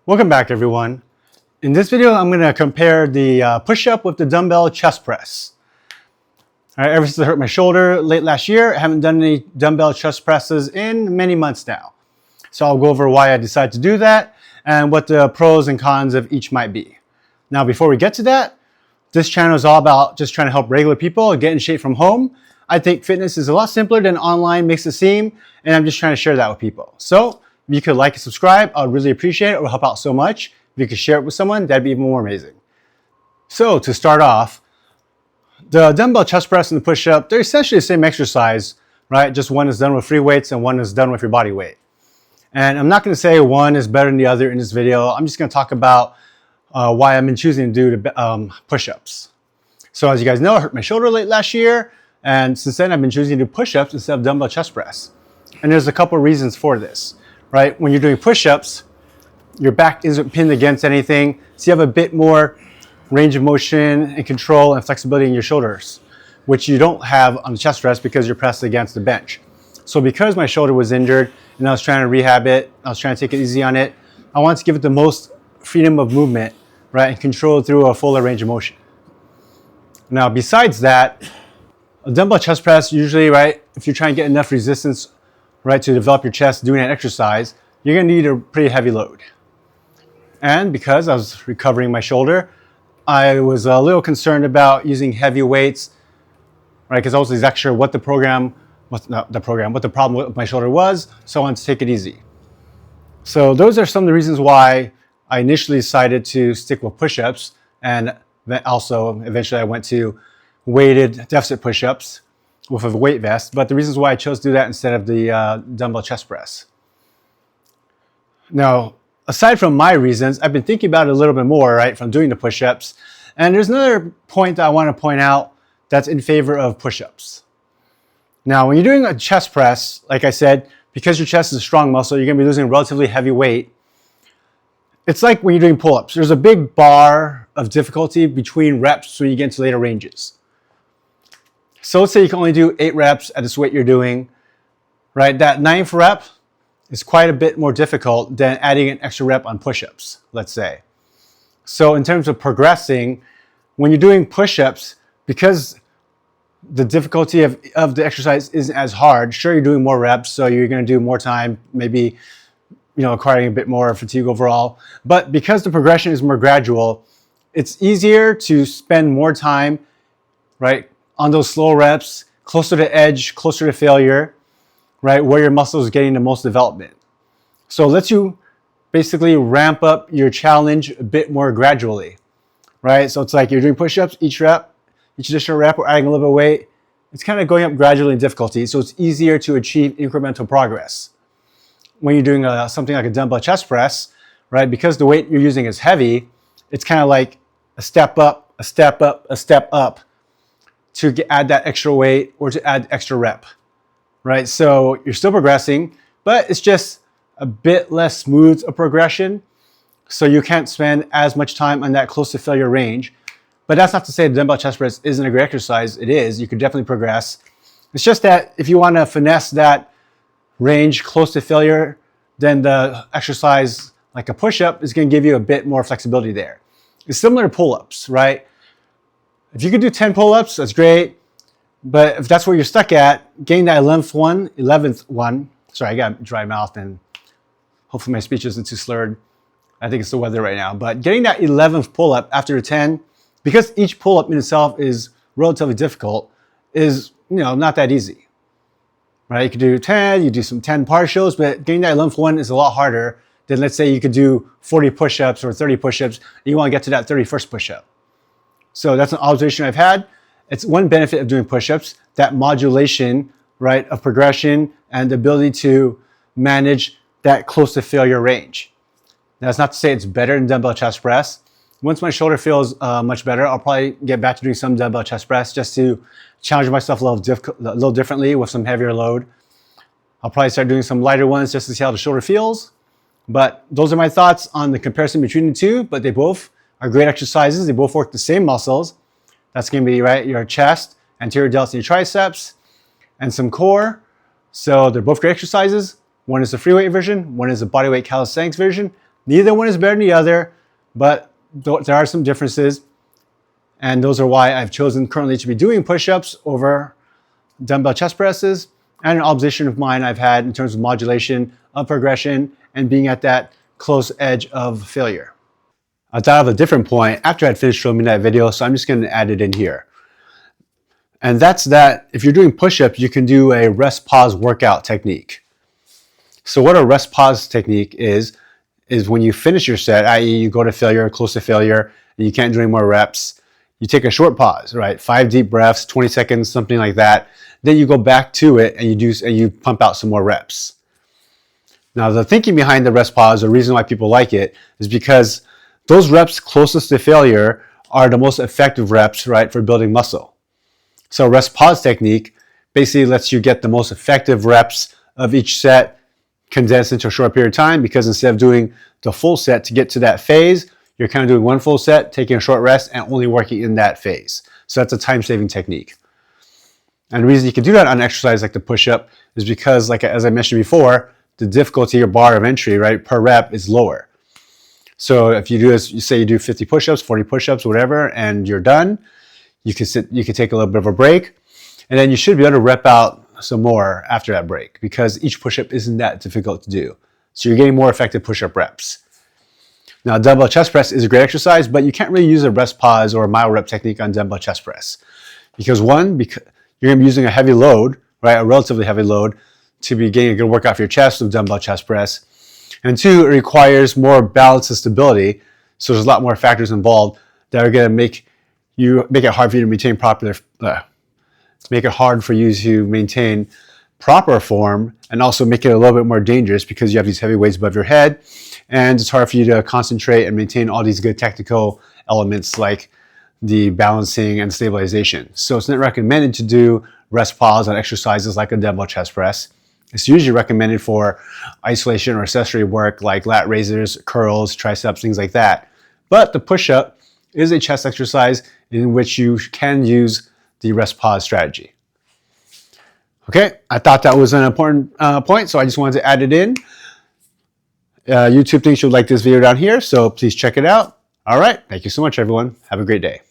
Welcome back, everyone. In this video, I'm going to compare the push-up with the dumbbell chest press. All right, ever since I hurt my shoulder late last year, I haven't done any dumbbell chest presses in many months now. So I'll go over why I decided to do that and what the pros and cons of each might be. Now, before we get to that, this channel is all about just trying to help regular people get in shape from home. I think fitness is a lot simpler than online makes it seem, and I'm just trying to share that with people. So if you could like and subscribe, I'd really appreciate it. It will help out so much. If you could share it with someone, that'd be even more amazing. So to start off, the dumbbell chest press and the push-up, they're essentially the same exercise, right? Just one is done with free weights and one is done with your body weight. And I'm not going to say one is better than the other in this video. I'm just going to talk about why I've been choosing to do the push-ups. So as you guys know, I hurt my shoulder late last year, and since then I've been choosing to do push-ups instead of dumbbell chest press. And there's a couple reasons for this, right? When you're doing push-ups, your back isn't pinned against anything, so you have a bit more range of motion and control and flexibility in your shoulders, which you don't have on the chest press because you're pressed against the bench. So because my shoulder was injured and I was trying to rehab it, I was trying to take it easy on it, I wanted to give it the most freedom of movement, right, and control through a fuller range of motion. Now, besides that, a dumbbell chest press usually, right, if you're trying to get enough resistance, right, to develop your chest doing an exercise, you're going to need a pretty heavy load. And because I was recovering my shoulder, I was a little concerned about using heavy weights, right, because I wasn't exactly sure what the problem with my shoulder was, so I wanted to take it easy. So those are some of the reasons why I initially decided to stick with push-ups, and then also eventually I went to weighted deficit push-ups with a weight vest. But the reasons why I chose to do that instead of the dumbbell chest press. Now, aside from my reasons, I've been thinking about it a little bit more, right, from doing the push-ups. And there's another point that I want to point out that's in favor of push-ups. Now, when you're doing a chest press, like I said, because your chest is a strong muscle, you're going to be losing relatively heavy weight. It's like when you're doing pull-ups. There's a big bar of difficulty between reps when you get into later ranges. So let's say you can only do 8 reps at this weight you're doing, right? That 9th rep is quite a bit more difficult than adding an extra rep on push-ups, let's say. So in terms of progressing, when you're doing push-ups, because the difficulty of the exercise isn't as hard, sure, you're doing more reps, so you're going to do more time, maybe, acquiring a bit more fatigue overall. But because the progression is more gradual, it's easier to spend more time, right, on those slow reps, closer to edge, closer to failure, right, where your muscle is getting the most development. So it lets you basically ramp up your challenge a bit more gradually, right? So it's like you're doing push-ups, each additional rep, or adding a little bit of weight. It's kind of going up gradually in difficulty, so it's easier to achieve incremental progress. When you're doing something like a dumbbell chest press, right, because the weight you're using is heavy, it's kind of like a step up, a step up, a step up to add that extra weight or to add extra rep. Right, so you're still progressing, but it's just a bit less smooth a progression. So you can't spend as much time on that close to failure range. But that's not to say the dumbbell chest press isn't a great exercise. It is. You could definitely progress. It's just that if you want to finesse that range close to failure, then the exercise like a push-up is going to give you a bit more flexibility there. It's similar to pull-ups, right? If you could do 10 pull-ups, that's great. But if that's where you're stuck at, getting that 11th one, sorry, I got a dry mouth and hopefully my speech isn't too slurred. I think it's the weather right now. But getting that 11th pull-up after the 10, because each pull-up in itself is relatively difficult, is not that easy. Right? You could do 10, you do some 10 partials, but getting that 11th one is a lot harder than, let's say, you could do 40 push-ups or 30 push-ups, and you want to get to that 31st push-up. So that's an observation I've had. It's one benefit of doing push-ups, that modulation, right, of progression and the ability to manage that close to failure range. Now, that's not to say it's better than dumbbell chest press. Once my shoulder feels much better, I'll probably get back to doing some dumbbell chest press just to challenge myself a little differently with some heavier load. I'll probably start doing some lighter ones just to see how the shoulder feels. But those are my thoughts on the comparison between the two, but they both are great exercises. They both work the same muscles. That's going to be, right, your chest, anterior delts, and your triceps, and some core. So they're both great exercises. One is the free weight version. One is the bodyweight calisthenics version. Neither one is better than the other, but there are some differences. And those are why I've chosen currently to be doing push-ups over dumbbell chest presses, and an observation of mine I've had in terms of modulation of progression and being at that close edge of failure. I thought of a different point after I'd finished filming that video, so I'm just going to add it in here. And that's that if you're doing push-ups, you can do a rest pause workout technique. So what a rest pause technique is when you finish your set, i.e. you go to failure, close to failure, and you can't do any more reps, you take a short pause, right? 5 deep breaths, 20 seconds, something like that. Then you go back to it and you pump out some more reps. Now the thinking behind the rest pause, the reason why people like it, is because those reps closest to failure are the most effective reps, right, for building muscle. So rest pause technique basically lets you get the most effective reps of each set condensed into a short period of time, because instead of doing the full set to get to that phase, you're kind of doing one full set, taking a short rest, and only working in that phase. So that's a time-saving technique. And the reason you can do that on an exercise like the push-up is because, like as I mentioned before, the difficulty or bar of entry, right, per rep is lower. So if you do this, you say you do 50 push-ups, 40 push-ups, whatever, and you're done, you can take a little bit of a break, and then you should be able to rep out some more after that break, because each push-up isn't that difficult to do. So you're getting more effective push-up reps. Now, dumbbell chest press is a great exercise, but you can't really use a rest pause or a mile rep technique on dumbbell chest press. Because one, you're going to be using a heavy load, right, a relatively heavy load, to be getting a good workout for your chest with dumbbell chest press. And two, it requires more balance and stability. So there's a lot more factors involved that are going to make it hard for you to maintain proper form, and also make it a little bit more dangerous because you have these heavy weights above your head, and it's hard for you to concentrate and maintain all these good technical elements like the balancing and stabilization. So it's not recommended to do rest pause on exercises like a dumbbell chest press. It's usually recommended for isolation or accessory work like lat raises, curls, triceps, things like that. But the push-up is a chest exercise in which you can use the rest pause strategy. Okay, I thought that was an important point, so I just wanted to add it in. YouTube thinks you'll like this video down here, so please check it out. All right, thank you so much, everyone. Have a great day.